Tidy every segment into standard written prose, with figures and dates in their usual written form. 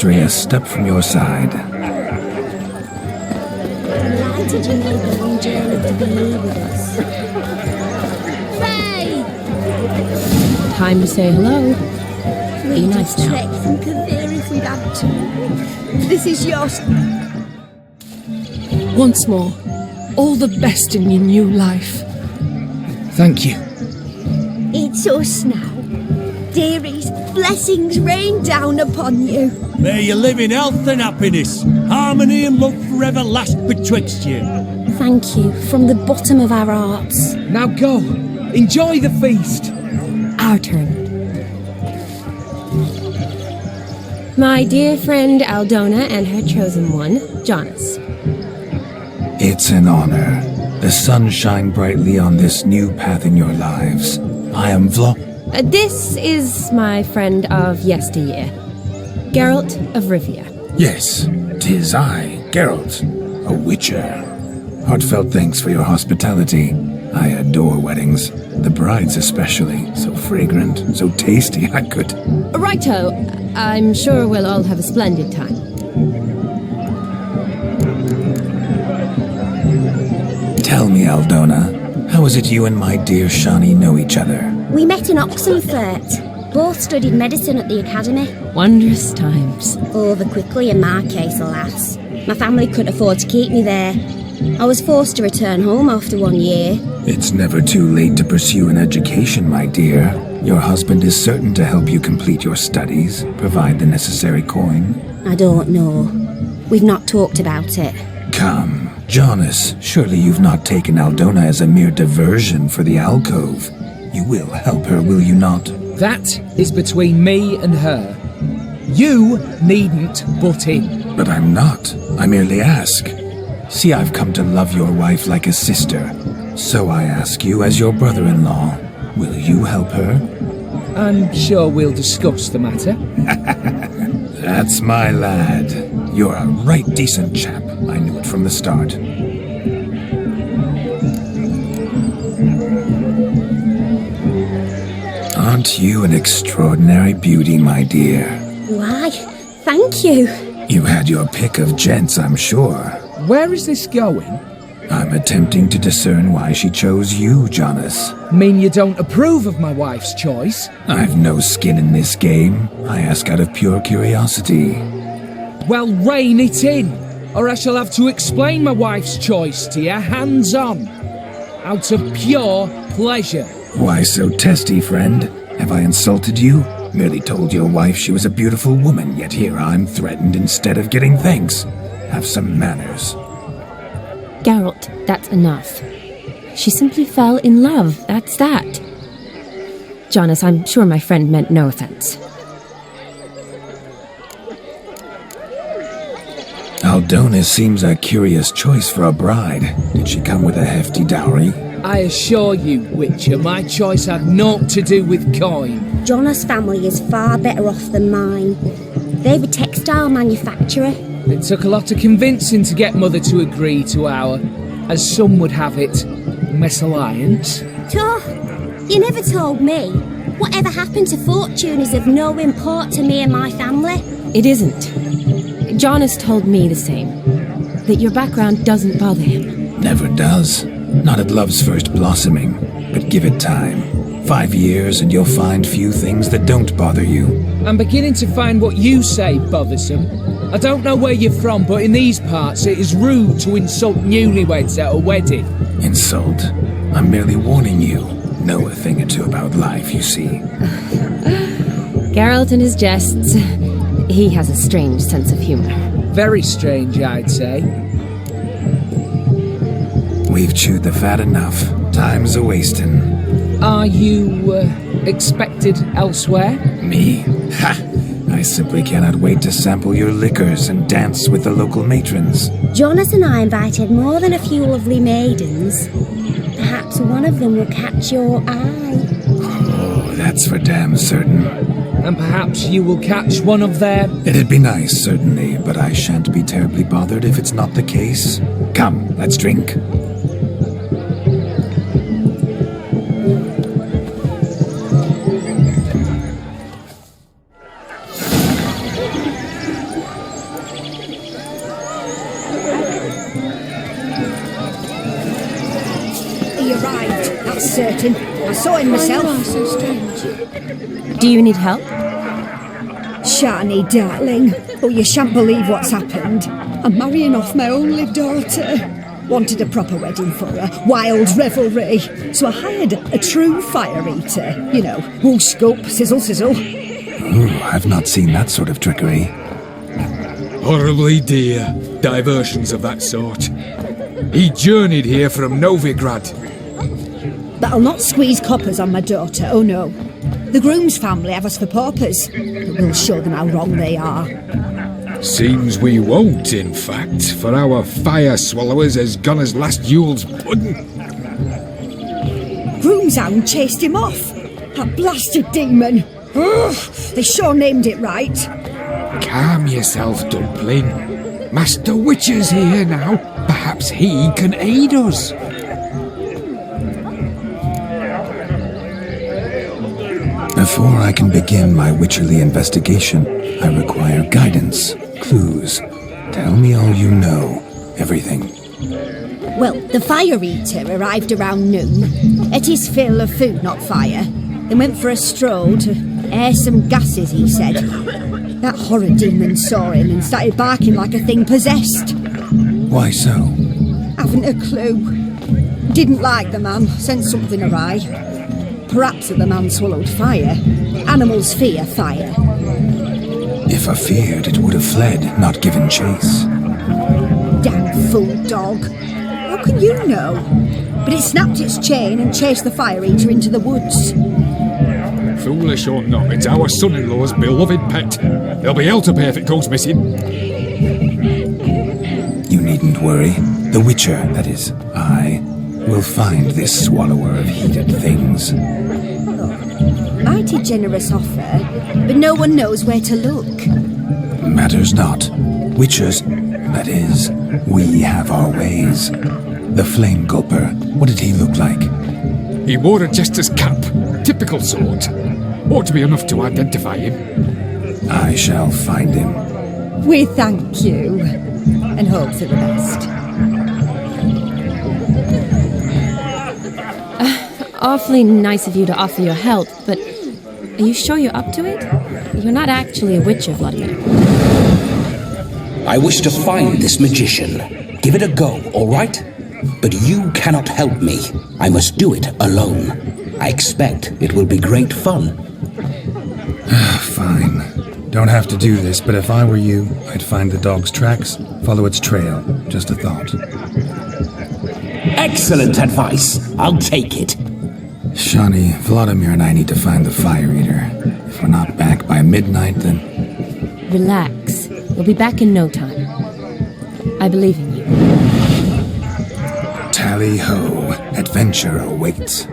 stray a step from your side. Why did you make the long journey to be here with us? Faye! Time to say hello. We nice did now. trek from Kaveri if we'd had to. This is yours. Once more, all the best in your new life. Thank you. It's us now. Dearies, blessings rain down upon you. May you live in health and happiness. Harmony and love forever last betwixt you. Thank you from the bottom of our hearts. Now go. Enjoy the feast. Our turn. My dear friend Aldona and her chosen one, Jonas. It's an honor. The sun shine brightly on this new path in your lives. I am This is my friend of yesteryear, Geralt of Rivia. Yes, 'tis I, Geralt, a witcher. Heartfelt thanks for your hospitality. I adore weddings. The brides especially. So fragrant, so tasty, I could... Righto, I'm sure we'll all have a splendid time. Tell me, Aldona, how is it you and my dear Shani know each other? We met in Oxenfurt. Both studied medicine at the academy. Wondrous times. Over quickly in my case, alas. My family couldn't afford to keep me there. I was forced to return home after 1 year. It's never too late to pursue an education, my dear. Your husband is certain to help you complete your studies, provide the necessary coin. I don't know. We've not talked about it. Come, Jonas, surely you've not taken Aldona as a mere diversion for the alcove. You will help her, will you not? That is between me and her. You needn't butt in. But I'm not. I merely ask. See, I've come to love your wife like a sister. So I ask you as your brother-in-law, will you help her? I'm sure we'll discuss the matter. That's my lad. You're a right decent chap. I knew it from the start. Aren't you an extraordinary beauty, my dear? Why, thank you. You had your pick of gents, I'm sure. Where is this going? I'm attempting to discern why she chose you, Jonas. Mean you don't approve of my wife's choice? I've no skin in this game. I ask out of pure curiosity. Well, rein it in, or I shall have to explain my wife's choice to you hands-on. Out of pure pleasure. Why so testy, friend? Have I insulted you? Merely told your wife she was a beautiful woman, yet here I'm threatened instead of getting thanks. Have some manners. Geralt, that's enough. She simply fell in love, that's that. Jonas, I'm sure my friend meant no offense. Aldona seems a curious choice for a bride. Did she come with a hefty dowry? I assure you, Witcher, my choice had naught to do with coin. Jonas' family is far better off than mine. They're a textile manufacturer. It took a lot of convincing to get Mother to agree to our, as some would have it, mesalliance. You never told me. Whatever happened to fortune is of no import to me and my family. It isn't. Jonas told me the same. That your background doesn't bother him. Never does. Not at love's first blossoming. But give it time. 5 years and you'll find few things that don't bother you. I'm beginning to find what you say bothersome. I don't know where you're from, but in these parts it is rude to insult newlyweds at a wedding. Insult? I'm merely warning you. Know a thing or two about life, you see. Geralt and his jests. He has a strange sense of humor. Very strange, I'd say. We've chewed the fat enough. Time's a-wasting. Are you, expected elsewhere? Me? Ha! I simply cannot wait to sample your liquors and dance with the local matrons. Jonas and I invited more than a few lovely maidens. Perhaps one of them will catch your eye. Oh, that's for damn certain. And perhaps you will catch one of their... It'd be nice, certainly, but I shan't be terribly bothered if it's not the case. Come, let's drink. that's certain. I saw him myself. Do you need help? Shani, darling. Oh, you shan't believe what's happened. I'm marrying off my only daughter. Wanted a proper wedding for her. Wild revelry. So I hired a true fire eater. You know, whoosh, scope, sizzle, sizzle. Ooh, I've not seen that sort of trickery. Horribly dear diversions of that sort. He journeyed here from Novigrad. But I'll not squeeze coppers on my daughter, oh no. The groom's family have us for paupers, but we'll show them how wrong they are. Seems we won't, in fact, for our fire swallowers has gone as last Yule's pudding. Groom's hound chased him off. That blasted demon. Ugh, they sure named it right. Calm yourself, Dumpling. Master Witcher's here now. Perhaps he can aid us. Before I can begin my witcherly investigation, I require guidance, clues. Tell me all you know. Everything. Well, the fire eater arrived around noon, ate his fill of food, not fire, then went for a stroll to air some gases, he said. That horror demon saw him and started barking like a thing possessed. Why so? Haven't a clue. Didn't like the man, sent something awry. Perhaps the man swallowed fire. Animals fear fire. If I feared, it would have fled, not given chase. Damn fool dog. How can you know? But it snapped its chain and chased the fire eater into the woods. Foolish or not, it's our son-in-law's beloved pet. There'll be hell to pay if it goes missing. You needn't worry. The Witcher, that is, I, will find this swallower of heated things. Mighty generous offer, but no one knows where to look. Matters not. Witchers, that is, we have our ways. The Flame Gulper, what did he look like? He wore a jester's cap. Typical sort. Ought to be enough to identify him. I shall find him. We thank you, and hope for the best. Awfully nice of you to offer your help, but are you sure you're up to it? You're not actually a witcher, Vladimir. I wish to find this magician. Give it a go, all right? But you cannot help me. I must do it alone. I expect it will be great fun. Fine. Don't have to do this, but if I were you, I'd find the dog's tracks, follow its trail. Just a thought. Excellent advice. I'll take it. Shani, Vladimir and I need to find the fire eater. If we're not back by midnight, then... Relax. We'll be back in no time. I believe in you. Tally-ho. Adventure awaits.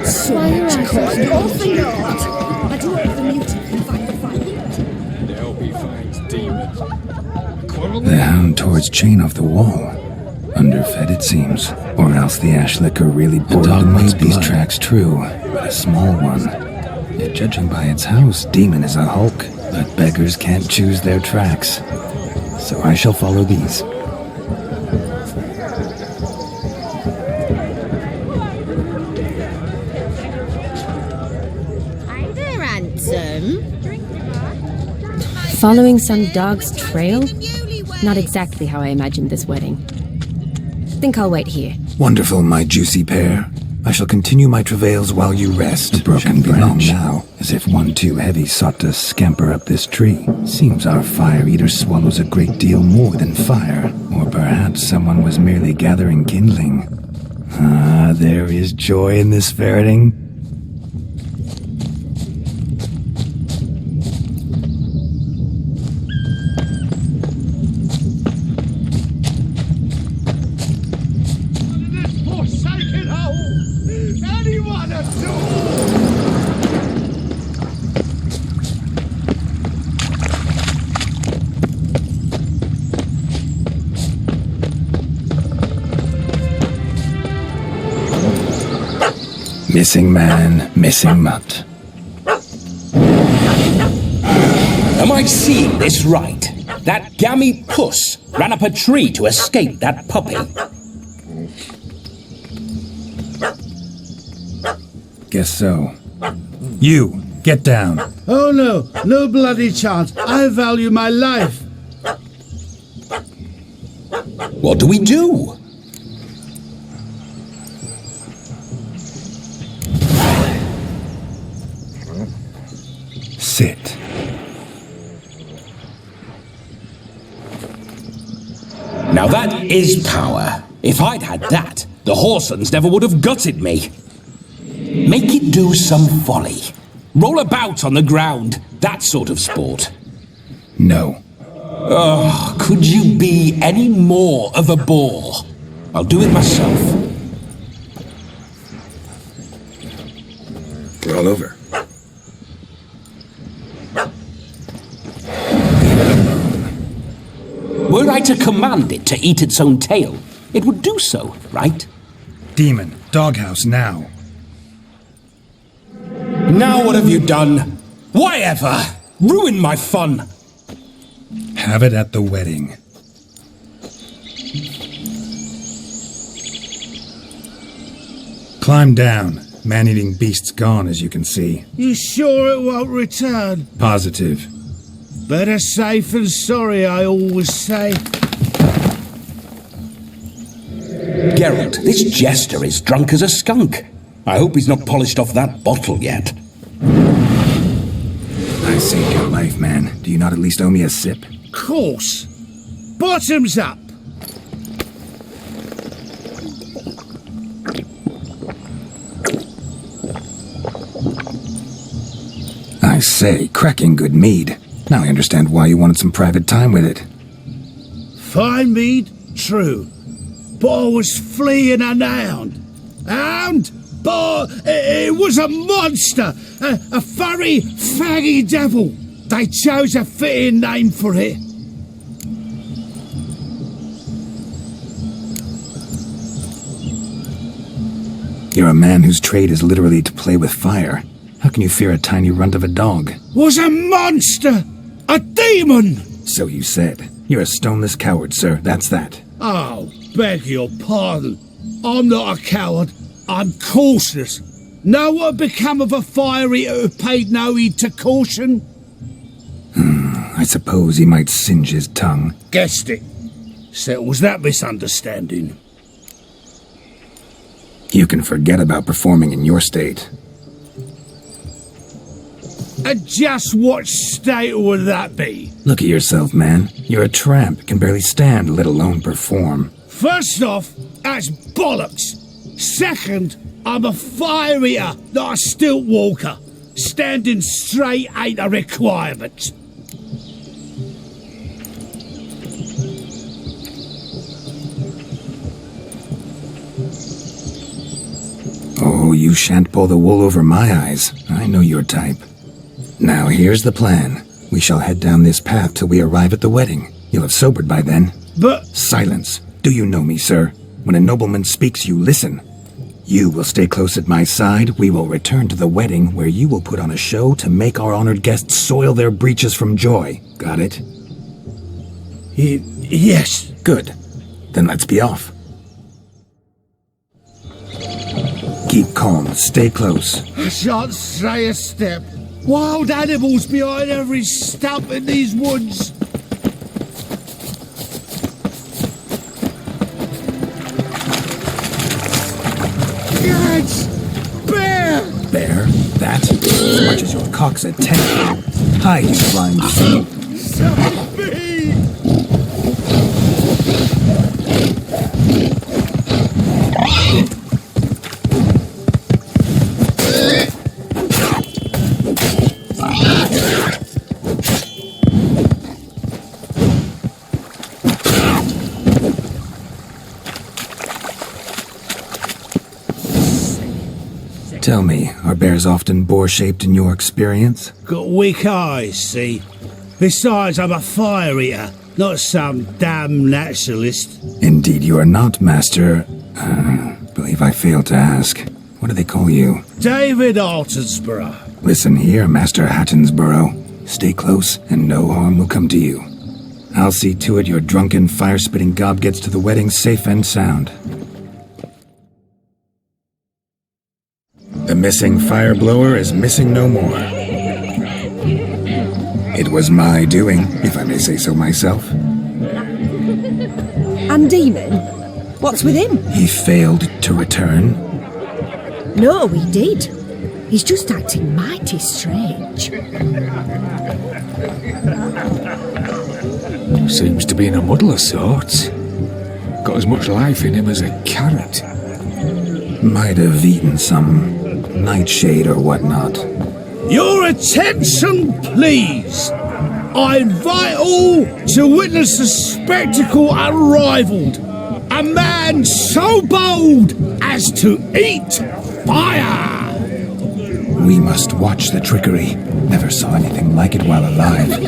So much corn, all for naught. I do hope the mutant can find the fire eater. There'll be finds demon. Quarrel? The hound tore its chain off the wall. Underfed, it seems. Or else the ash liquor really bored the made these tracks true. But a small one. Yet judging by its house, demon is a hulk. But beggars can't choose their tracks. So I shall follow these. Hi there, handsome. Following some dog's trail? Not exactly how I imagined this wedding. Think I'll wait here. Wonderful, my juicy pair. I shall continue my travails while you rest. A broken branch now, as if one too heavy sought to scamper up this tree. Seems our fire eater swallows a great deal more than fire. Or perhaps someone was merely gathering kindling. Ah, there is joy in this ferreting. Missing man, missing mutt. Am I seeing this right? that gammy puss ran up a tree to escape that puppy. Guess so. You, get down. Oh no, no bloody chance. I value my life. What do we do? Sit. Now that is power. If I'd had that, the Horsons never would have gutted me. Make it do some folly. Roll about on the ground, that sort of sport. No. Oh, could you be any more of a bore? I'll do it myself. Roll over. Were I to command it to eat its own tail, it would do so, right? Demon, doghouse now. Now what have you done? Why ever? Ruin my fun. Have it at the wedding. Climb down. Man-eating beast's gone, as you can see. You sure it won't return? Positive. Better safe than sorry, I always say. Geralt, this jester is drunk as a skunk. I hope he's not polished off that bottle yet. I saved your life, man. Do you not at least owe me a sip? Course. Bottoms up. I say, cracking good mead. Now I understand why you wanted some private time with it. Fine mead, true. But I was fleeing an hound. Hound? But it was a monster! A furry, faggy devil! They chose a fitting name for it. You're a man whose trade is literally to play with fire. How can you fear a tiny runt of a dog? Was a monster! A demon! So you said. You're a stoneless coward, sir. That's that. Oh, beg your pardon. I'm not a coward. I'm cautious. Know what become of a fire eater who paid no heed to caution? I suppose he might singe his tongue. Guessed it. Settles that misunderstanding. You can forget about performing in your state. And just what state would that be? Look at yourself, man. You're a tramp, can barely stand, let alone perform. First off, that's bollocks. Second, I'm a fire eater, not a stilt walker. Standing straight ain't a requirement. Oh, you shan't pull the wool over my eyes. I know your type. Now, here's the plan. We shall head down this path till we arrive at the wedding. You'll have sobered by then. But... Silence. Do you know me, sir? When a nobleman speaks, you listen. You will stay close at my side. We will return to the wedding, where you will put on a show to make our honored guests soil their breeches from joy. Got it? Yes. Good. Then let's be off. Keep calm. Stay close. I shan't stray a step. Wild animals behind every stump in these woods. Yes! Bear! Bear? That? As much as your cock's a 10. Hide, you blind fool. Save me! Tell me, are bears often boar-shaped in your experience? Got weak eyes, see? Besides, I'm a fire eater, not some damn naturalist. Indeed you are not, Master... believe I failed to ask. What do they call you? David Altonsborough. Listen here, Master Hattonsborough. Stay close, and no harm will come to you. I'll see to it your drunken, fire-spitting gob gets to the wedding safe and sound. The missing fire blower is missing no more. It was my doing, if I may say so myself. And Demon? What's with him? He failed to return. No, he did. He's just acting mighty strange. Seems to be in a muddle of sorts. Got as much life in him as a carrot. Might have eaten some nightshade or whatnot. Your attention, please. I invite all to witness the spectacle unrivaled. A man so bold as to eat fire. We must watch the trickery. Never saw anything like it while alive.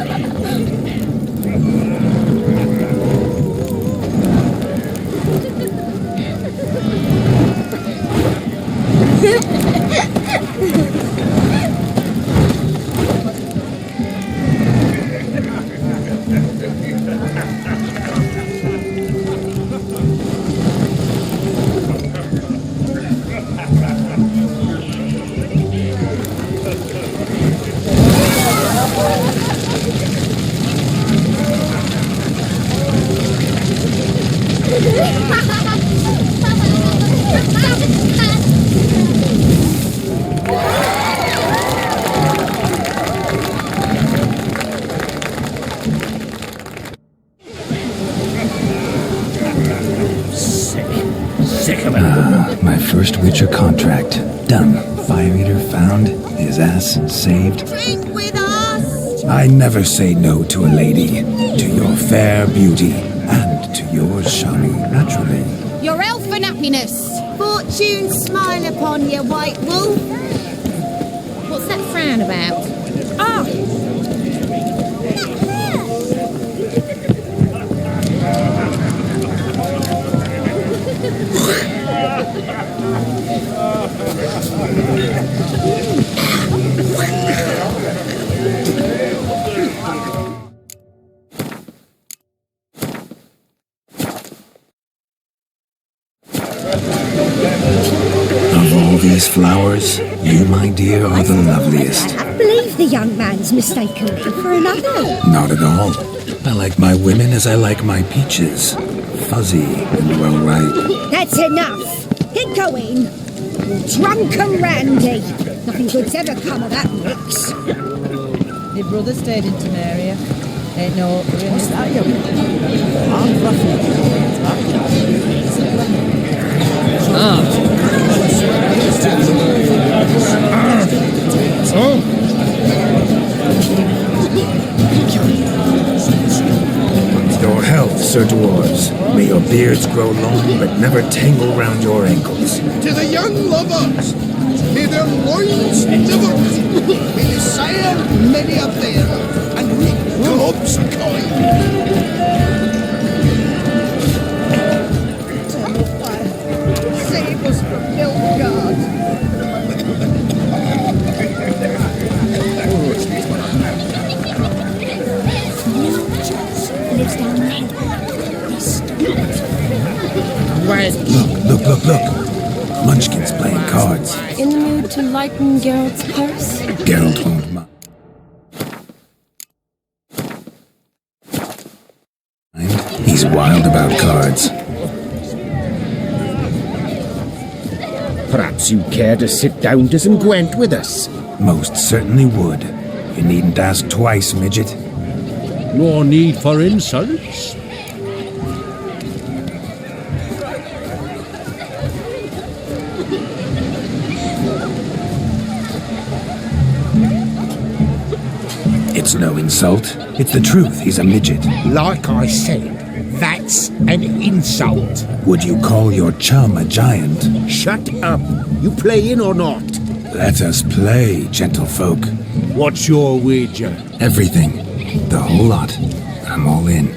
My first Witcher contract. Done. Fire Eater found. His ass saved. Drink with us! I never say no to a lady. To your fair beauty. And to yours, Shani, naturally. Your elfin happiness! Fortune smile upon you, white wolf! What's that frown about? Ah! Of all these flowers, you, my dear, are the loveliest. I believe the young man's mistaken me for another. Not at all. I like my women as I like my peaches. Fuzzy and well ripe. That's enough. Get going. Drunken Randy. Nothing good's ever come of that mix. My brother stayed in Temeria. Ain't no... What's that, Your health, Sir Dwarves. May your beards grow long, but never tangle round your ankles. To the young lovers, may their loins never may they sire many a pair and reap globs of coin. Save us from Nilfgaard. Lives down there. Look. Munchkin's playing cards. In the mood to lighten Geralt's purse? Geralt won't mind. He's wild about cards. Perhaps you care to sit down to some Gwent with us? Most certainly would. You needn't ask twice, midget. No need for insults. It's no insult. It's the truth. He's a midget. Like I said, that's an insult. Would you call your chum a giant? Shut up. You playing or not? Let us play, gentlefolk. What's your wager? Everything. The whole lot. I'm all in.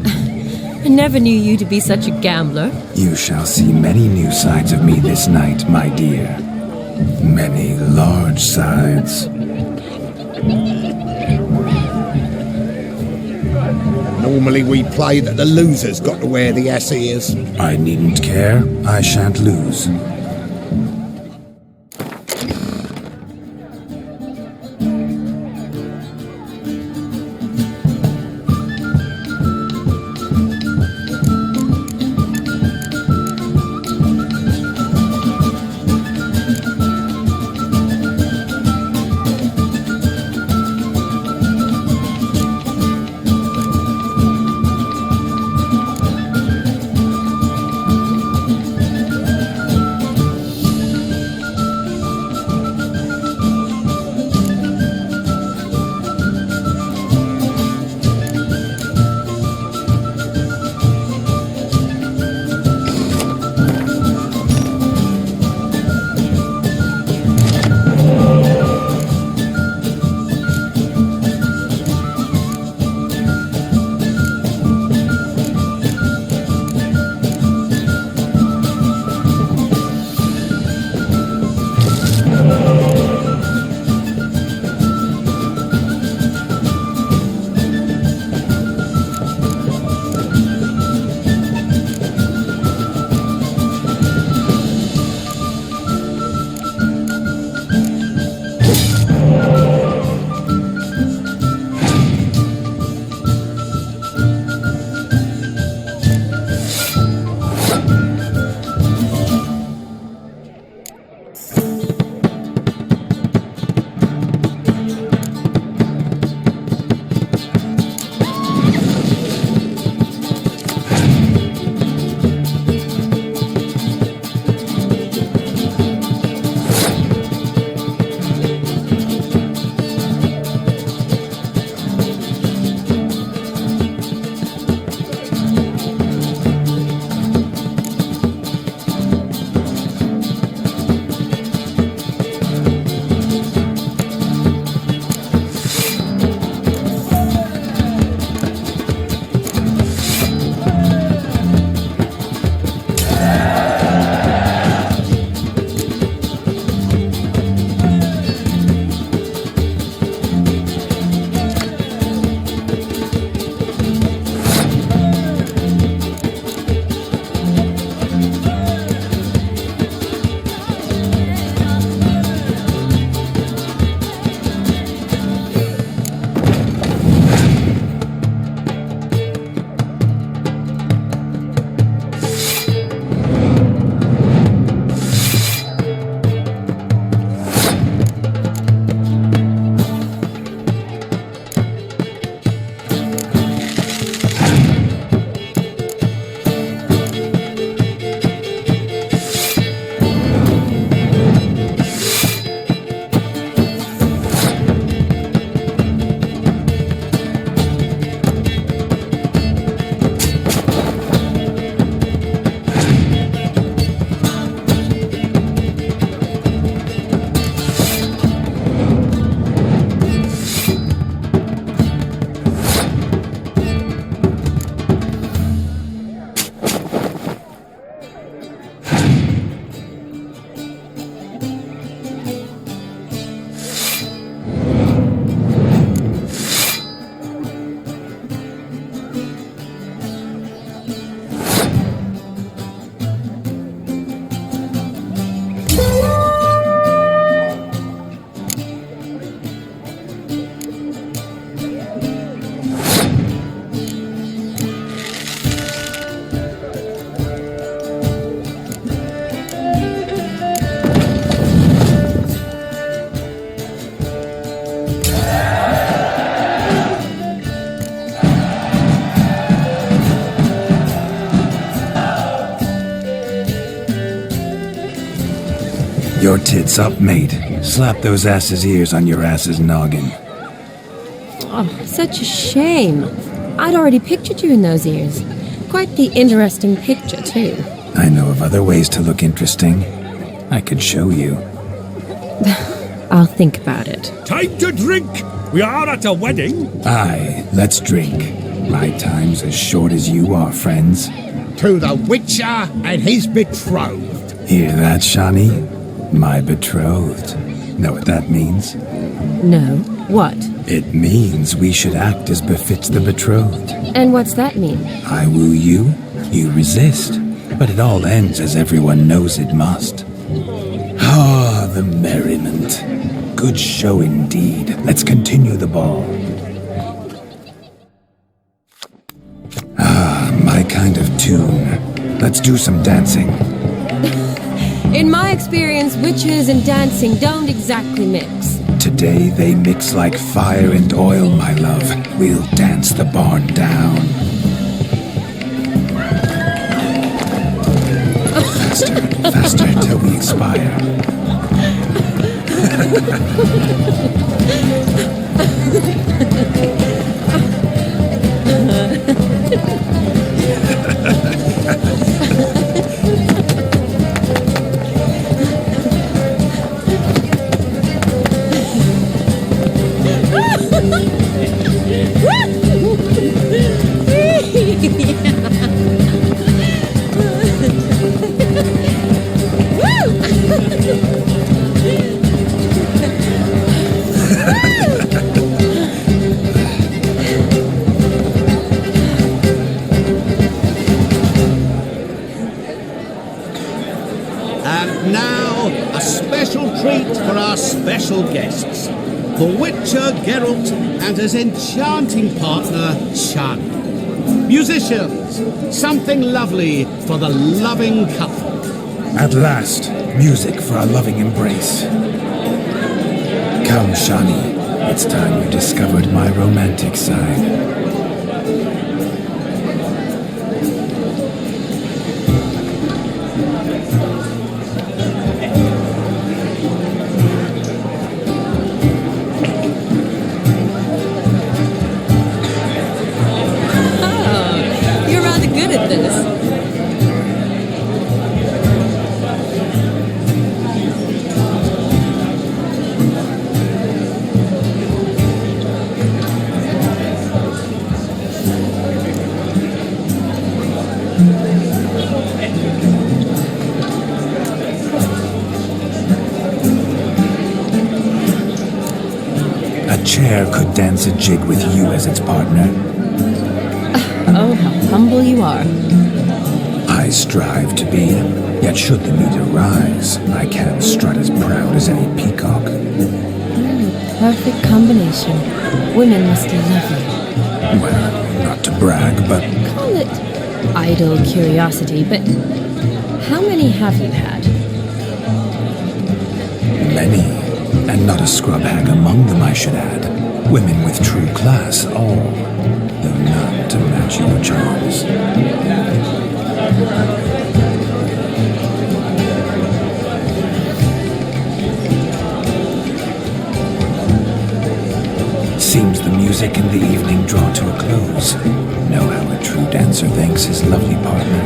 I never knew you to be such a gambler. You shall see many new sides of me this night, my dear. Many large sides. Normally we play that the loser's got to wear the ass ears. I needn't care. I shan't lose. Your tits up, mate. Slap those asses' ears on your ass's noggin. Oh, such a shame. I'd already pictured you in those ears. Quite the interesting picture, too. I know of other ways to look interesting. I could show you. I'll think about it. Time to drink! We are at a wedding. Aye, let's drink. My time's as short as you are, friends. To the Witcher and his betrothed. Hear that, Shani? My betrothed. Know what that means? No. What? It means we should act as befits the betrothed. And what's that mean? I woo you, you resist, but it all ends as everyone knows it must. Ah, the merriment. Good show indeed. Let's continue the ball. Ah, my kind of tune. Let's do some dancing. In my experience, witches and dancing don't exactly mix. Today they mix like fire and oil, my love. We'll dance the barn down. Faster, faster till we expire. And now, a special treat for our special guests. The Witcher Geralt and his enchanting partner, Shani. Musicians, something lovely for the loving couple. At last, music for our loving embrace. Come, Shani. It's time you discovered my romantic side. You're rather good at this. A chair could dance a jig with you as its partner. Oh, how humble you are. I strive to be, yet should the need arise, I can strut as proud as any peacock. Perfect combination. Women must love you. Well, not to brag, but Call it idle curiosity, but how many have you had? many, and not a scrub hag among them, I should add. Women with true class, all, though none to match your charms. Seems the music in the evening draw to a close. Know how a true dancer thanks his lovely partner.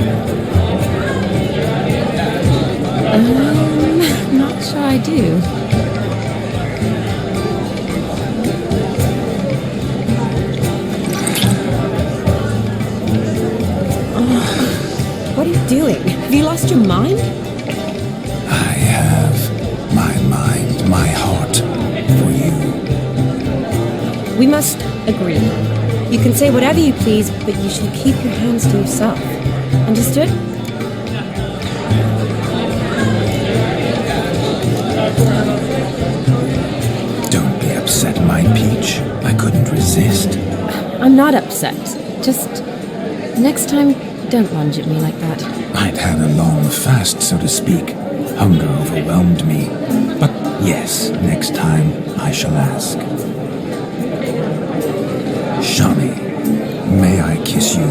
Not sure I do. What are you doing? Have you lost your mind? I have my mind, my heart for you. We must agree. You can say whatever you please, but you should keep your hands to yourself. Understood? Don't be upset, my peach. I couldn't resist. I'm not upset. Just next time, don't lunge at me like that. I'd had a long fast, so to speak. Hunger overwhelmed me. But yes, next time I shall ask. Shani, may I kiss you?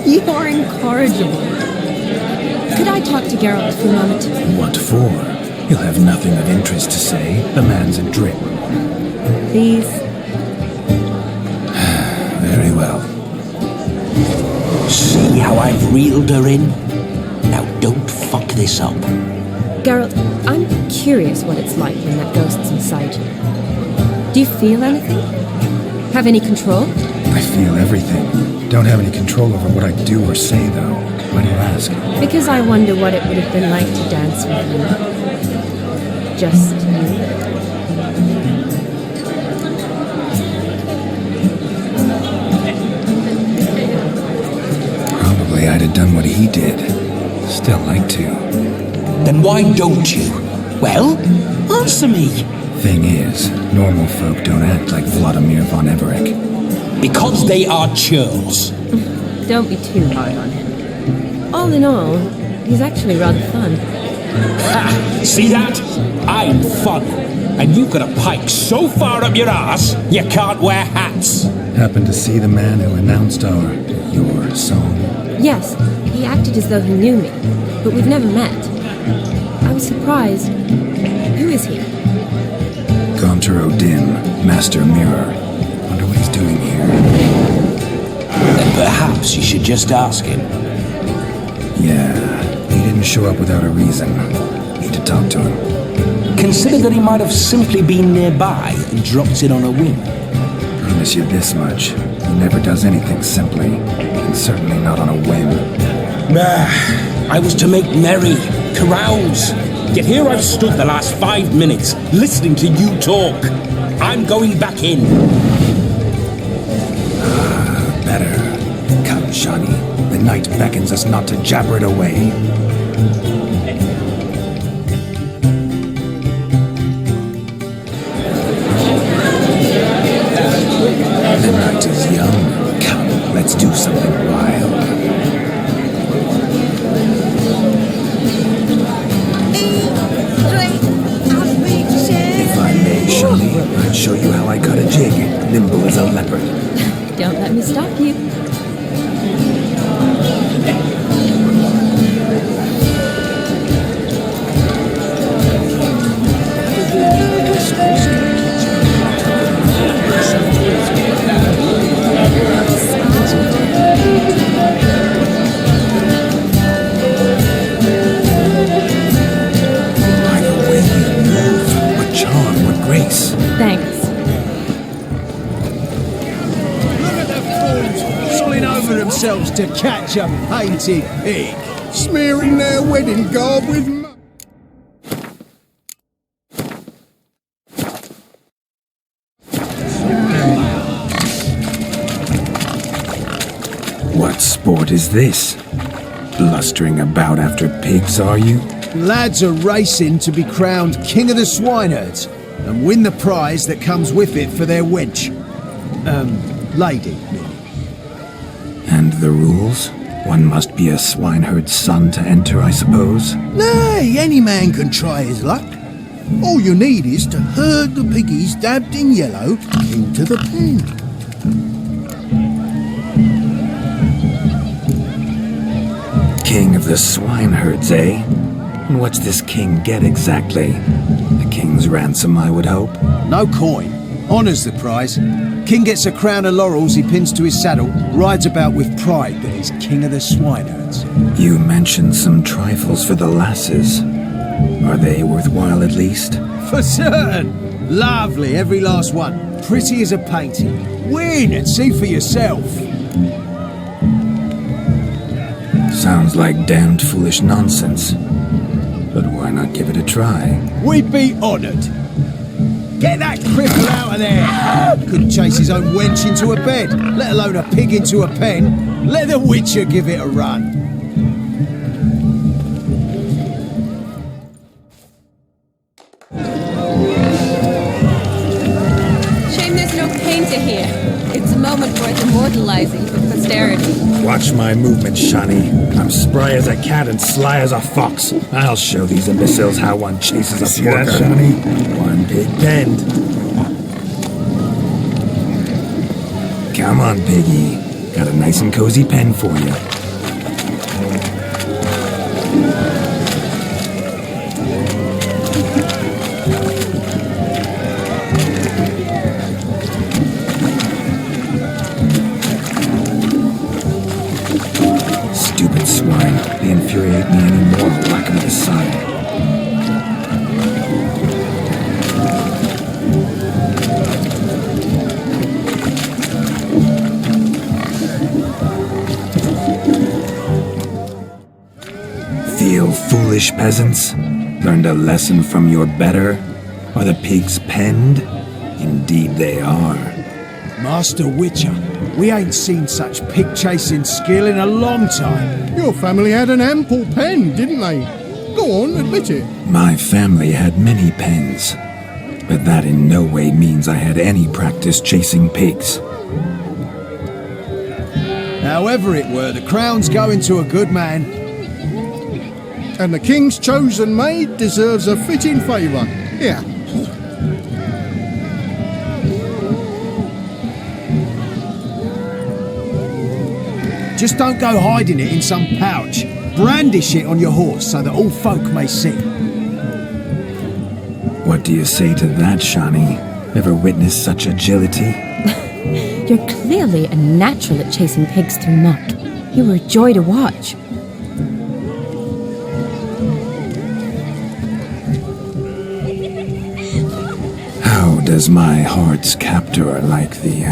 You are incorrigible. Could I talk to Geralt for a moment? What for? He'll have nothing of interest to say. The man's a drip. Please. Very well. See how I've reeled her in? Now don't fuck this up. Geralt, I'm curious what it's like when that ghost's inside you. Do you feel anything? Have any control? I feel everything. Don't have any control over what I do or say, though. Why do you ask? Because I wonder what it would have been like to dance with you. just you? Probably I'd have done what he did. Still like to. Then why don't you? Well, answer me. Thing is, normal folk don't act like Vladimir von Everett. Because they are churls. Don't be too hard on him. All in all, he's actually rather fun. Ha! See that? I'm fun. And you've got a pike so far up your ass, you can't wear hats. Happened to see the man who announced your song? Yes, he acted as though he knew me, but we've never met. I was surprised. Who is he? Gaunter Odin, Master Mirror. Wonder what he's doing here. Then perhaps you should just ask him. Yeah, he didn't show up without a reason. Need to talk to him. Consider that he might have simply been nearby and dropped in on a whim. Promise you this much. He never does anything simply, and certainly not on a whim. I was to make merry, carouse. Yet here I've stood the last 5 minutes, listening to you talk. I'm going back in. Better. Come, Shani. The night beckons us not to jabber it away. The night is young. Come, let's do something wild. If I may, Shani, I'd show you how I cut a jig, nimble as a leopard. Don't let me stop you. By the way you move, what charm, what grace. Thanks. Look at the fools falling over themselves to catch a painted pig. Smearing their wedding garb with What sport is this? Blustering about after pigs, are you? Lads are racing to be crowned King of the Swineherds and win the prize that comes with it for their wench. Lady, really. And the rules? One must be a swineherd's son to enter, I suppose? Nay, any man can try his luck. All you need is to herd the piggies dabbed in yellow into the pen. King of the swineherds, eh? And what's this king get exactly? A king's ransom, I would hope. No coin. Honours the prize. King gets a crown of laurels he pins to his saddle, rides about with pride that he's king of the swineherds. You mentioned some trifles for the lasses. Are they worthwhile at least? For certain. Lovely, every last one. Pretty as a painting. Win and see for yourself. Sounds like damned foolish nonsense. But why not give it a try? We'd be honoured. Get that cripple out of there! Couldn't chase his own wench into a bed, let alone a pig into a pen. Let the Witcher give it a run. Shame there's no painter here. It's a moment worth immortalizing for posterity. Watch my movements, Shani. I'm spry as a cat and sly as a fox. I'll show these imbeciles how one chases a See porker. that, Shani? One big bend. Come on, piggy. Got a nice and cozy pen for you. Stupid swine. They infuriate me anymore. Whack 'em with the sun. Feel foolish, peasants? Learned a lesson from your better? Are the pigs penned? Indeed they are. Master Witcher, we ain't seen such pig-chasing skill in a long time. Your family had an ample pen, didn't they? Go on, admit it. My family had many pens, but that in no way means I had any practice chasing pigs. However it were, the crown's going to a good man. And the king's chosen maid deserves a fitting favour. Here. Just don't go hiding it in some pouch. Brandish it on your horse so that all folk may see. What do you say to that, Shani? Ever witnessed such agility? You're clearly a natural at chasing pigs through muck. You were a joy to watch. How does my heart's captor like the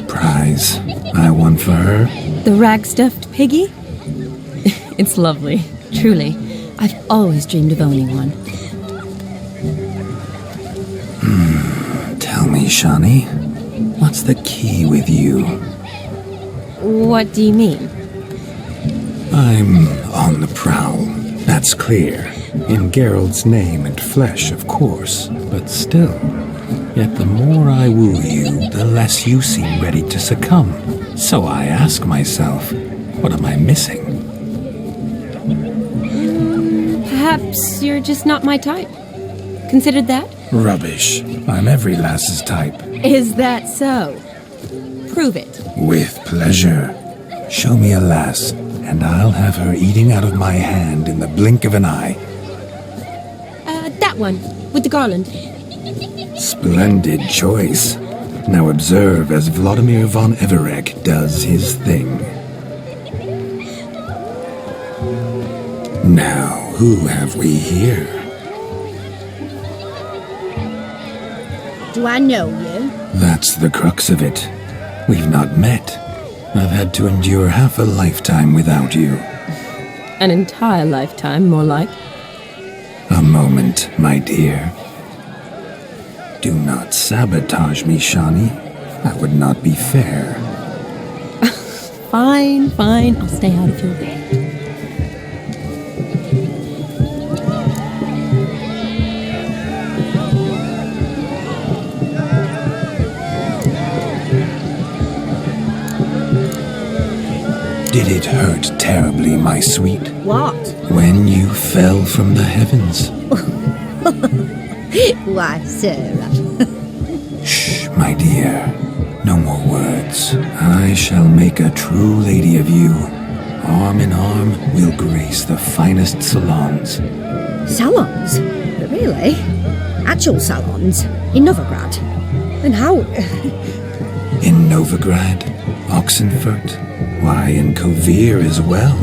prize I won for her? The rag-stuffed piggy? It's lovely, truly. I've always dreamed of owning one. Tell me, Shani, what's the key with you? What do you mean? I'm on the prowl, that's clear. In Geralt's name and flesh, of course, but still. Yet the more I woo you, the less you seem ready to succumb. So I ask myself, what am I missing? Perhaps you're just not my type. Considered that? Rubbish. I'm every lass's type. Is that so? Prove it. With pleasure. Show me a lass, and I'll have her eating out of my hand in the blink of an eye. That one, with the garland. Splendid choice. Now observe as Vladimir von Everek does his thing. Now, who have we here? Do I know you? That's the crux of it. We've not met. I've had to endure half a lifetime without you. An entire lifetime, more like. A moment, my dear. Do not sabotage me, Shani. That would not be fair. Fine, fine. I'll stay out of your way. Did it hurt terribly, my sweet? What? When you fell from the heavens? Why, Sarah. Shh, my dear. No more words. I shall make a true lady of you. Arm in arm, we'll grace the finest salons. Salons? Really? Actual salons? In Novigrad? And how... In Novigrad, Oxenfurt, why, in Kovir as well.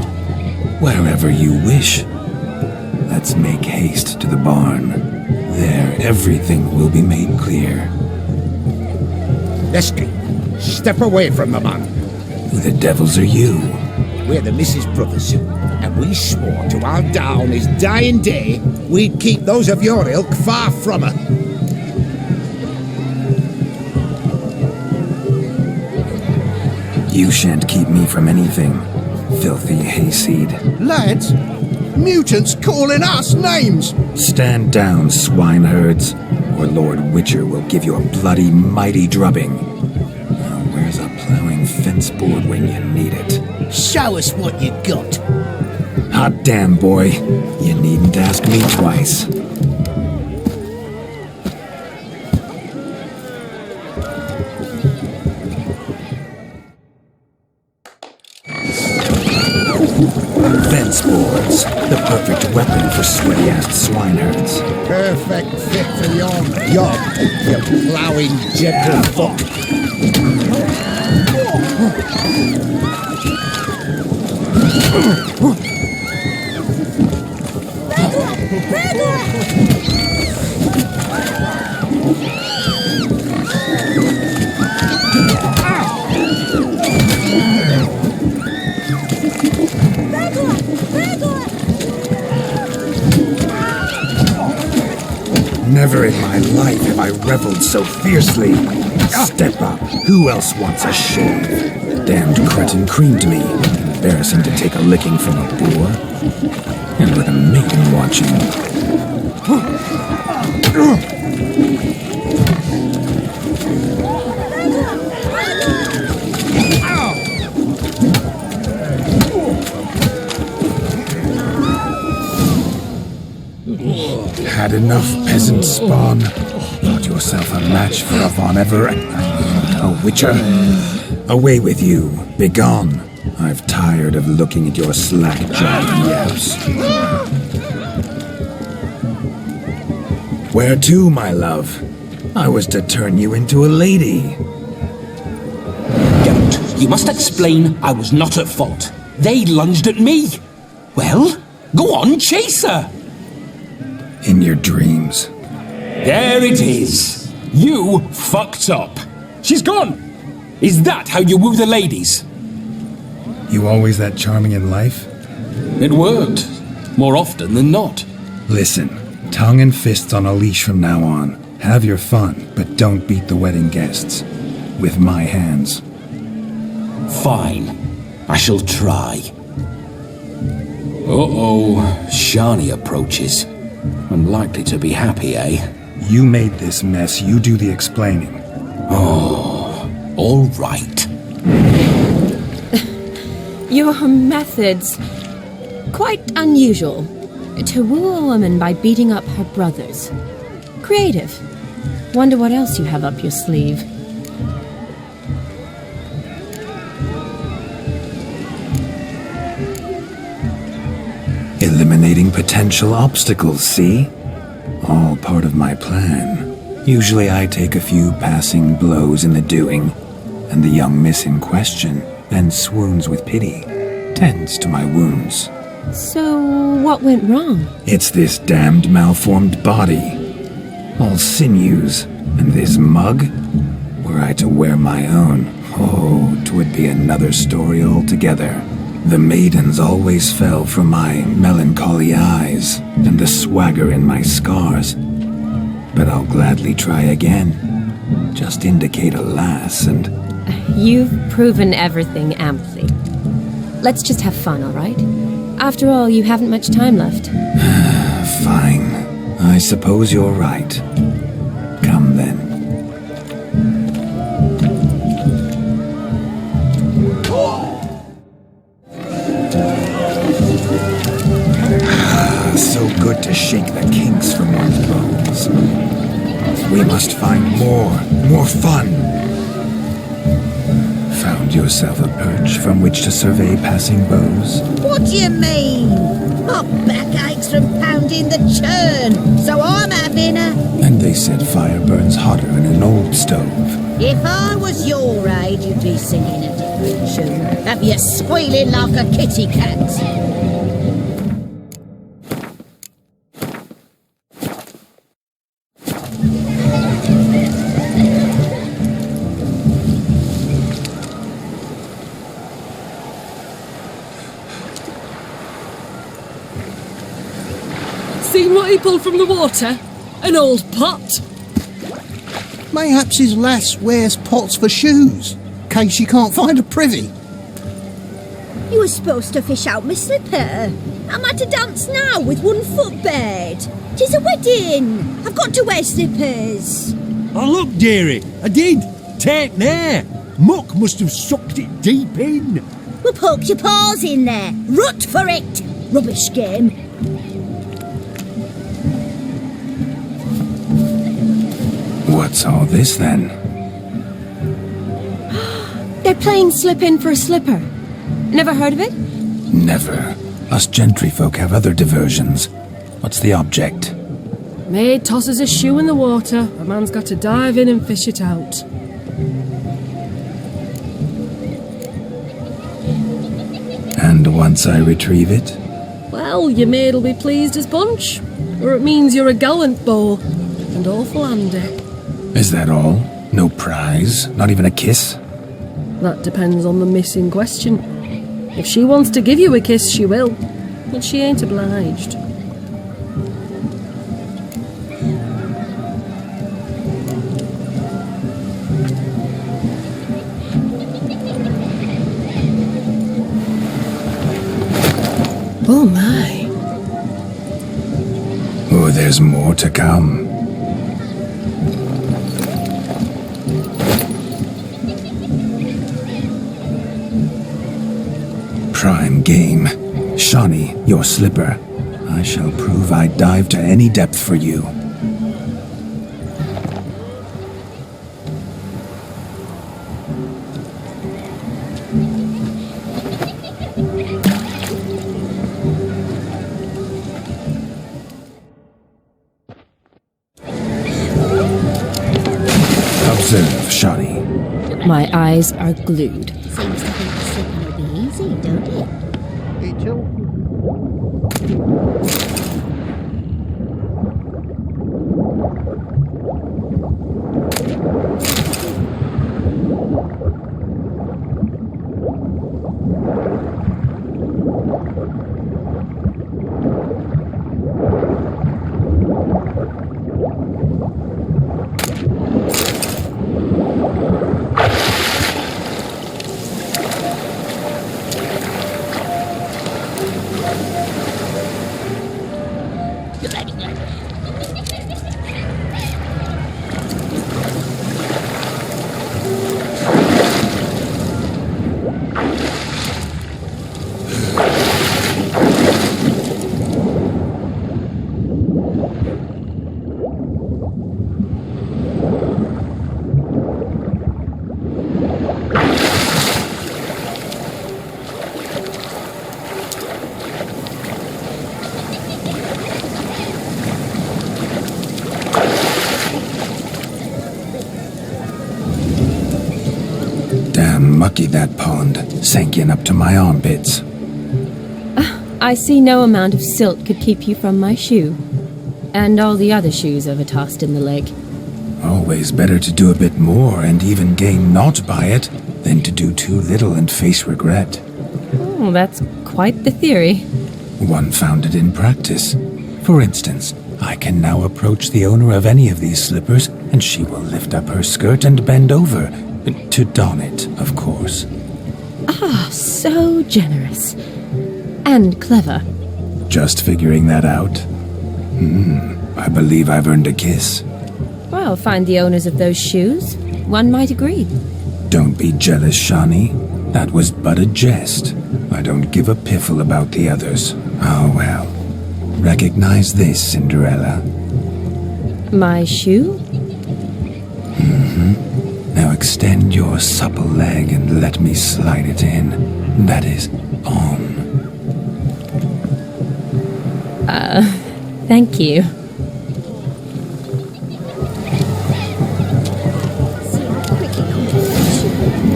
Wherever you wish. Let's make haste to the barn. There, everything will be made clear. Leslie, step away from the man. Who the devils are you? We're the Mrs. Brothers, and we swore to our down his dying day we'd keep those of your ilk far from her. You shan't keep me from anything, filthy hayseed. Lads, mutants calling us names. Stand down, swineherds, or Lord Witcher will give you a bloody mighty drubbing. Now, where's a plowing fence board when you need it? Show us what you got. Hot damn, boy. You needn't ask me twice. Fence boards, the perfect weapon for sweaty-assed swineherds. Perfect fit for your job, you ploughing gentlefolk. Never in my life have I reveled so fiercely. Step up. Who else wants a shave? The damned cretin creamed me. Embarrassing to take a licking from a boor. And with a maiden watching. Had enough, peasant spawn. Thought yourself a match for a Von Everett. A witcher. Away with you. Begone. I've tired of looking at your slack-jawed yaps. Where to, my love? I was to turn you into a lady. Don't. You must explain I was not at fault. They lunged at me. Well, go on, chase her. In your dreams. There it is. You fucked up. She's gone. Is that how you woo the ladies? You always that charming in life? It worked. More often than not. Listen, tongue and fists on a leash from now on. Have your fun, but don't beat the wedding guests. With my hands. Fine. I shall try. Uh-oh. Shani approaches. Unlikely to be happy, eh? You made this mess. You do the explaining. Oh, all right. Your methods. Quite unusual. To woo a woman by beating up her brothers. Creative. Wonder what else you have up your sleeve. Eliminating potential obstacles, see? All part of my plan. Usually I take a few passing blows in the doing, and the young miss in question then swoons with pity, tends to my wounds. So, what went wrong? It's this damned malformed body. All sinews, and this mug? Were I to wear my own, oh, 'twould be another story altogether. The maidens always fell from my melancholy eyes and the swagger in my scars. But I'll gladly try again. Just indicate a lass and... You've proven everything amply. Let's just have fun, all right? After all, you haven't much time left. Fine. I suppose you're right. Come then. So good to shake the kinks from one's bones. We must find more fun. Found yourself a perch from which to survey passing beaux? What do you mean? My back aches from pounding the churn, so I'm having a... And they said fire burns hotter in an old stove. If I was your age, you'd be singing a different tune. That'd be a squealing like a kitty cat. Seen what he pulled from the water? An old pot? Mayhaps his lass wears pots for shoes, case she can't find a privy. You were supposed to fish out my slipper. I'm at a dance now with one foot bared. 'Tis a wedding. I've got to wear slippers. Oh, look, dearie, I did. Take there. Muck must have sucked it deep in. Well, poke your paws in there. Rut for it. Rubbish game. What's all this then? They're playing slip in for a slipper. Never heard of it? Never. Us gentry folk have other diversions. What's the object? Maid tosses a shoe in the water. A man's got to dive in and fish it out. And once I retrieve it? Well, your maid'll be pleased as punch. Or it means you're a gallant beau. And awful handy. Is that all? No prize? Not even a kiss? That depends on the miss in question. If she wants to give you a kiss, she will. But she ain't obliged. Oh my. Oh, there's more to come. Prime game. Shawnee, your slipper. I shall prove I dive to any depth for you. Observe, Shawnee. My eyes are glued. Seems to think the slipping will be easy, don't it? Damn mucky that pond, sank in up to my armpits. I see no amount of silt could keep you from my shoe. And all the other shoes I've tossed in the lake. Always better to do a bit more and even gain naught by it than to do too little and face regret. Oh, that's quite the theory. One founded in practice. For instance, I can now approach the owner of any of these slippers, and she will lift up her skirt and bend over. To don it, of course. Ah, so generous. And clever. Just figuring that out? I believe I've earned a kiss. Well, find the owners of those shoes. One might agree. Don't be jealous, Shawnee. That was but a jest. I don't give a piffle about the others. Oh well. Recognize this, Cinderella. My shoe? Now extend your supple leg and let me slide it in. That is, on. Thank you.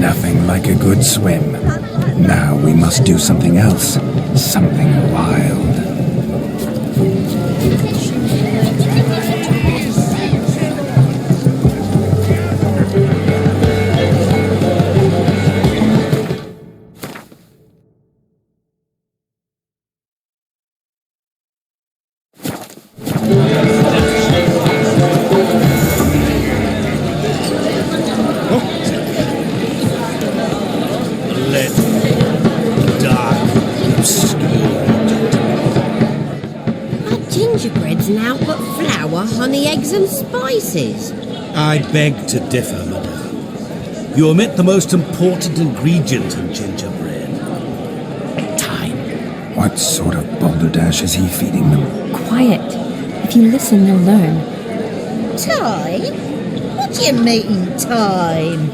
Nothing like a good swim. Now we must do something else. Something wild. Gingerbread's now got flour, honey, eggs and spices. I beg to differ, madame. You omit the most important ingredient in gingerbread. Time. What sort of balderdash is he feeding them? Quiet. If you listen, you'll learn. Time? What do you mean, time?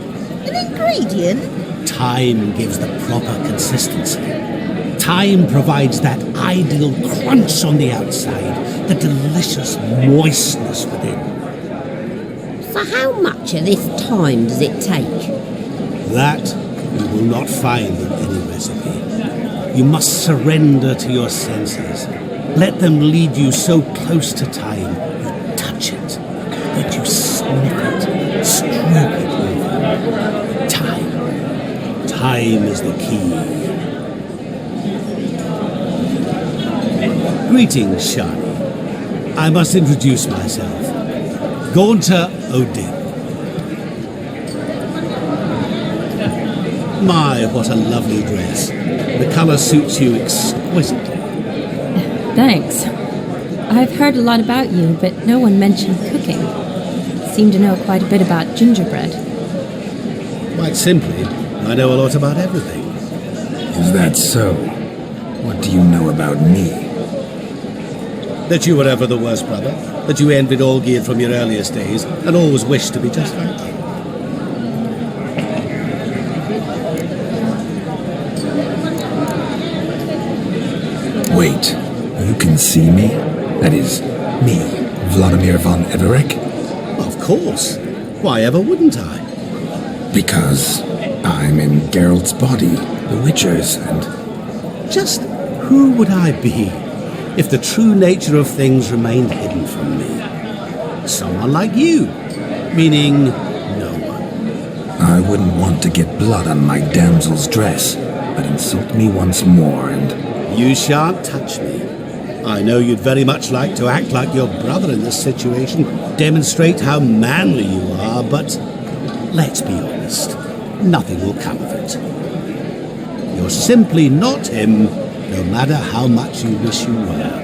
An ingredient? Time gives the proper consistency. Time provides that ideal crunch on the outside, the delicious moistness within. So how much of this time does it take? That you will not find in any recipe. You must surrender to your senses. Let them lead you so close to time, you touch it, that you sniff it, stroke it over. Time. Time is the key. Greetings, Shawnee. I must introduce myself. Gaunter O'Dibb. My, what a lovely dress. The colour suits you exquisitely. Thanks. I've heard a lot about you, but no one mentioned cooking. Seem to know quite a bit about gingerbread. Quite simply, I know a lot about everything. Is that so? What do you know about me? That you were ever the worst brother, that you envied Olgierd from your earliest days, and always wished to be just like him. Wait, you can see me? That is, me, Vladimir von Everec? Of course. Why ever wouldn't I? Because I'm in Geralt's body, the Witcher's, and... Just who would I be if the true nature of things remained hidden from me? Someone like you, meaning no one. I wouldn't want to get blood on my damsel's dress, but insult me once more and... You shan't touch me. I know you'd very much like to act like your brother in this situation, demonstrate how manly you are, but let's be honest, nothing will come of it. You're simply not him, no matter how much you wish you were.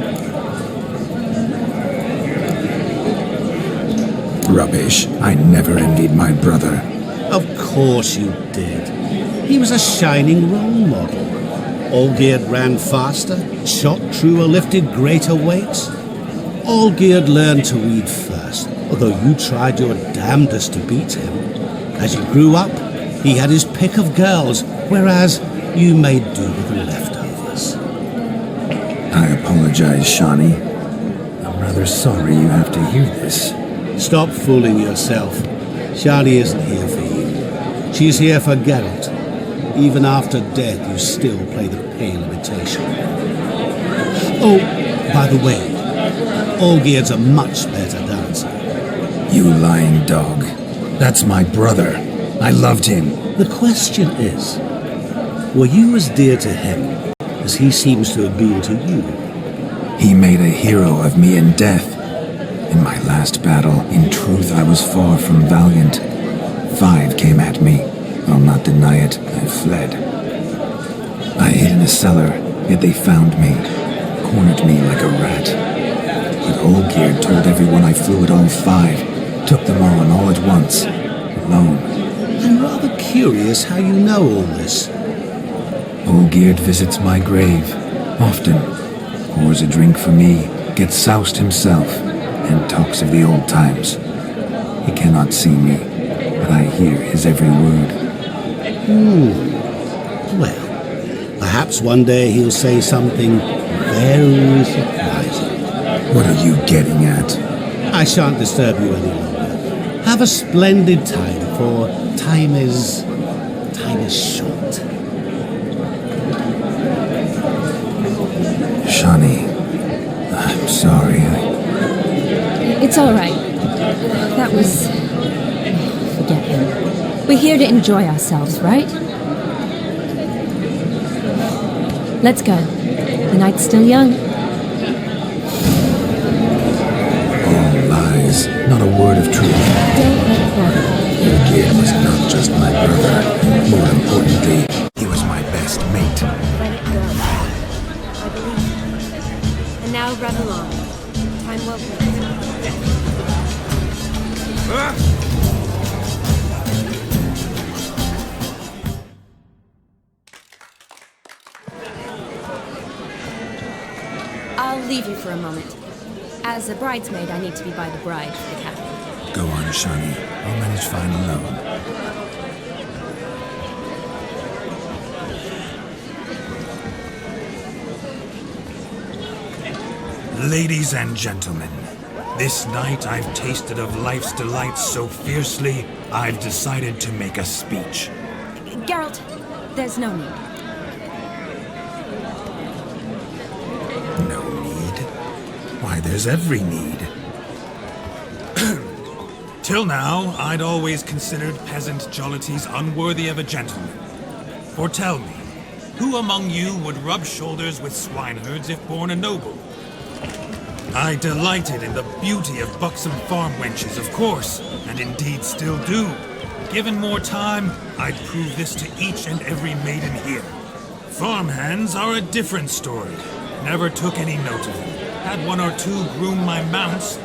Rubbish. I never envied my brother. Of course you did. He was a shining role model. Olgierd ran faster, shot truer, lifted greater weights. Olgierd learned to read first, although you tried your damnedest to beat him. As you grew up, he had his pick of girls, whereas you made do with the leftovers. I apologize, Shani. I'm rather sorry you have to hear this. Stop fooling yourself. Shani isn't here for you. She's here for Geralt. Even after death, you still play the pale imitation. Oh, by the way, Olgierd's a much better dancer. You lying dog. That's my brother. I loved him. The question is, were you as dear to him as he seems to have been to you? He made a hero of me in death. In my last battle, in truth, I was far from valiant. 5 came at me. I'll not deny it, I fled. I hid in a cellar, yet they found me, cornered me like a rat. But Olgierd told everyone I flew at all 5, took them on all at once, alone. I'm rather curious how you know all this. Olgierd visits my grave, often, pours a drink for me, gets soused himself, and talks of the old times. He cannot see me, but I hear his every word. Well, perhaps one day he'll say something very surprising. What are you getting at? I shan't disturb you any longer. Have a splendid time, for time is short. Shani, I'm sorry. It's all right. That was... Forget him. We're here to enjoy ourselves, right? Let's go. The night's still young. All lies, not a word of truth. Don't let it bother you. Olgierd was not just my brother. More importantly, he was my best mate. Let it go. I believe. And now run along. Time well spent. I'll leave you for a moment. As a bridesmaid, I need to be by the bride for the captain. Go on, Shani. I'll manage fine alone. Ladies and gentlemen, this night I've tasted of life's delights so fiercely, I've decided to make a speech. Geralt, there's no need. No need? Why, there's every need. Till now, I'd always considered peasant jollities unworthy of a gentleman. For tell me, who among you would rub shoulders with swineherds if born a noble? I delighted in the beauty of buxom farm wenches, of course, and indeed still do. Given more time, I'd prove this to each and every maiden here. Farmhands are a different story. Never took any note of them. Had one or two groom my mounts.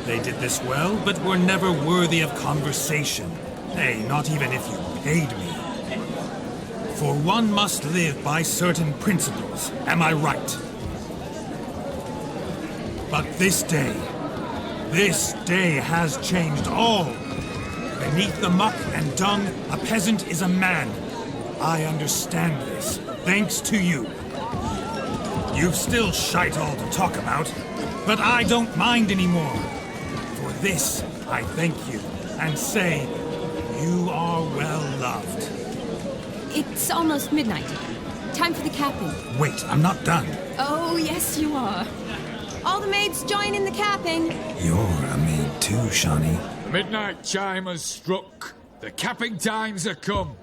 They did this well, but were never worthy of conversation. Nay, not even if you paid me. For one must live by certain principles, am I right? But this day has changed all. Beneath the muck and dung, a peasant is a man. I understand this, thanks to you. You've still shite all to talk about, but I don't mind anymore. For this, I thank you, and say, you are well loved. It's almost midnight. Time for the capping. Wait, I'm not done. Oh, yes, you are. All the maids join in the capping. You're a maid too, Shawnee. The midnight chime has struck. The capping times are come.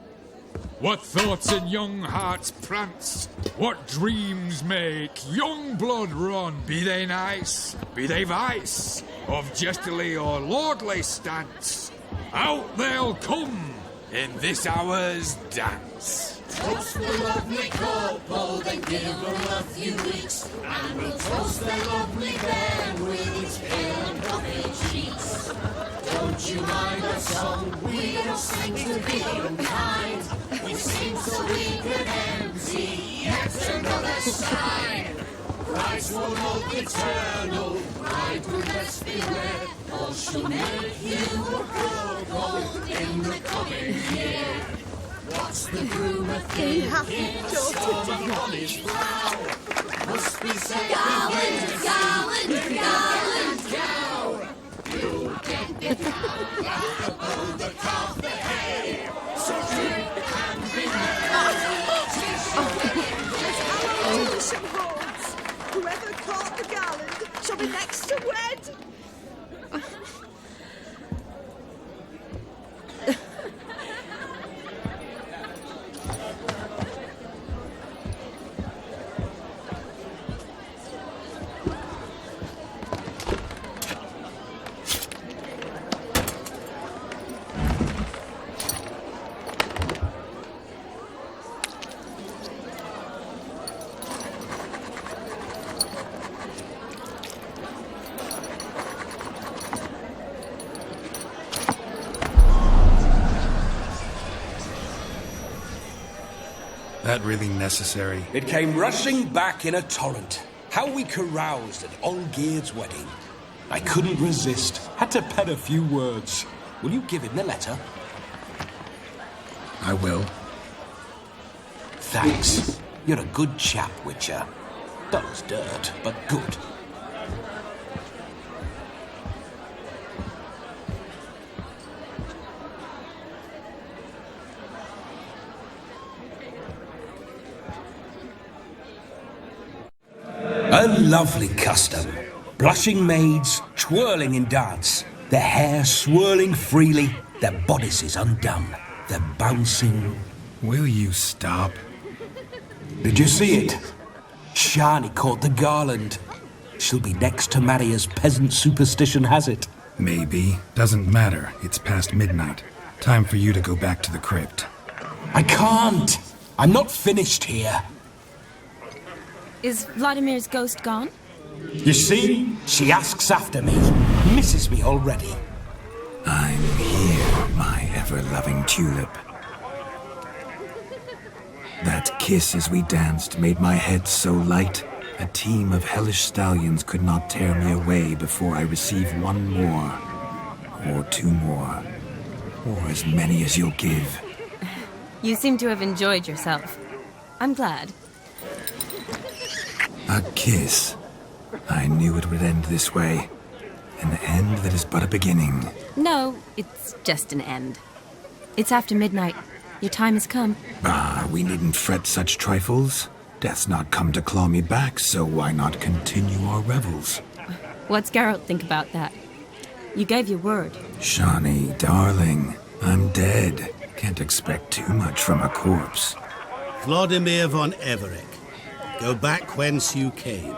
What thoughts in young hearts prance? What dreams make young blood run? Be they nice, be they vice, of jestily or lordly stance, out they'll come in this hour's dance. Toast the lovely Corporal, then give her a few weeks, and we'll toast the lovely bairn with its pale and puffy cheeks. Don't you mind our song? We don't sing to be unkind. We sing so we can empty yet another side. Christ will hope eternal, bridegroom let's beware, or she'll make you a Corporal in the coming year. What's the groom a thinking? Storm on his brow. Must be said gallant, gallant, gallant, gal. You'll get the cow above the calf the hay. So drink and be merry. Some horns. Whoever caught the gallant shall be next to wed. That really necessary? It came rushing back in a torrent. How we caroused at Olgierd's wedding. I couldn't resist. Had to pen a few words. Will you give him the letter? I will. Thanks. You're a good chap, Witcher. Dull as dirt, but good. A lovely custom. Blushing maids twirling in dance, their hair swirling freely, their bodices undone, their bouncing... Will you stop? Did you see it? Shani caught the garland. She'll be next to marry as peasant superstition has it. Maybe. Doesn't matter. It's past midnight. Time for you to go back to the crypt. I can't. I'm not finished here. Is Vladimir's ghost gone? You see? She asks after me. Misses me already. I'm here, my ever-loving tulip. That kiss as we danced made my head so light. A team of hellish stallions could not tear me away before I receive one more. Or two more. Or as many as you'll give. You seem to have enjoyed yourself. I'm glad. A kiss. I knew it would end this way. An end that is but a beginning. No, it's just an end. It's after midnight. Your time has come. Ah, we needn't fret such trifles. Death's not come to claw me back, so why not continue our revels? What's Geralt think about that? You gave your word. Shawnee, darling, I'm dead. Can't expect too much from a corpse. Vladimir von Everec, go back whence you came.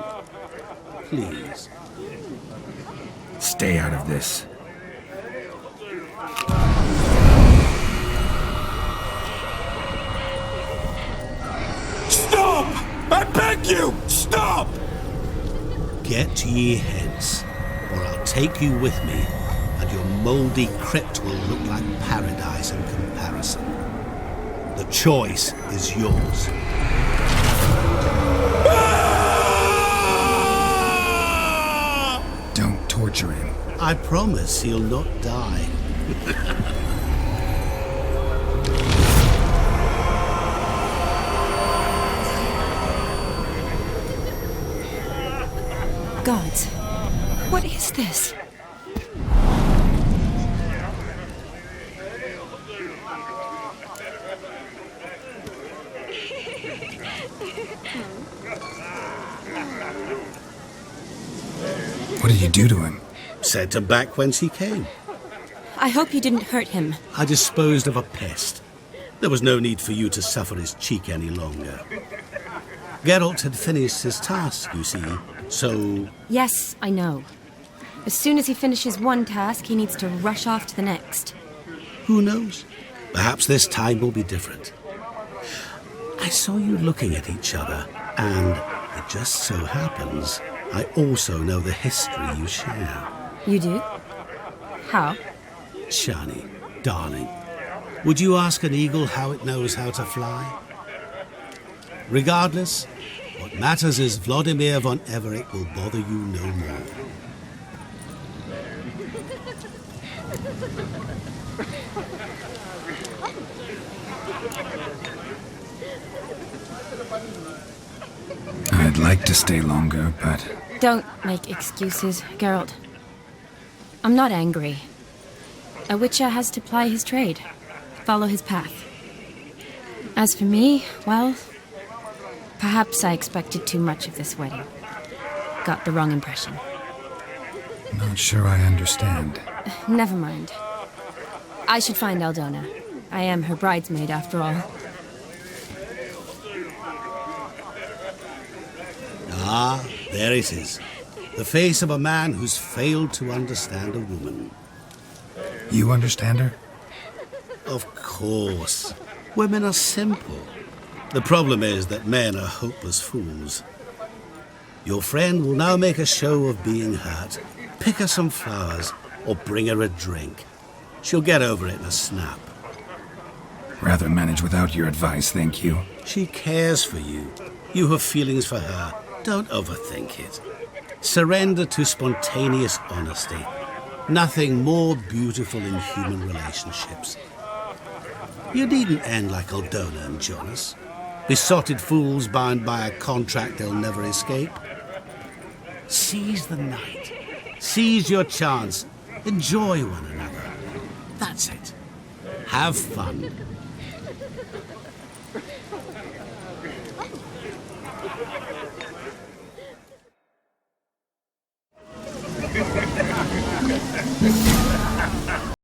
Please. Stay out of this. Stop! I beg you! Stop! Get ye hence, or I'll take you with me, and your mouldy crypt will look like paradise in comparison. The choice is yours. Don't torture him. I promise he'll not die. Gods, what is this? What did you do to him? Sent him back whence he came. I hope you didn't hurt him. I disposed of a pest. There was no need for you to suffer his cheek any longer. Geralt had finished his task, you see, so... Yes, I know. As soon as he finishes one task, he needs to rush off to the next. Who knows? Perhaps this time will be different. I saw you looking at each other, and it just so happens I also know the history you share. You do? How? Shani, darling, would you ask an eagle how it knows how to fly? Regardless, what matters is Vladimir von Everett will bother you no more. I'd like to stay longer, but... Don't make excuses, Geralt. I'm not angry. A witcher has to ply his trade, follow his path. As for me, well, perhaps I expected too much of this wedding. Got the wrong impression. Not sure I understand. Never mind. I should find Aldona. I am her bridesmaid, after all. Ah, there it is. The face of a man who's failed to understand a woman. You understand her? Of course. Women are simple. The problem is that men are hopeless fools. Your friend will now make a show of being hurt, pick her some flowers, or bring her a drink. She'll get over it in a snap. Rather manage without your advice, thank you. She cares for you. You have feelings for her. Don't overthink it. Surrender to spontaneous honesty. Nothing more beautiful in human relationships. You needn't end like Aldona and Jonas. Besotted fools bound by a contract they'll never escape. Seize the night. Seize your chance. Enjoy one another. That's it. Have fun.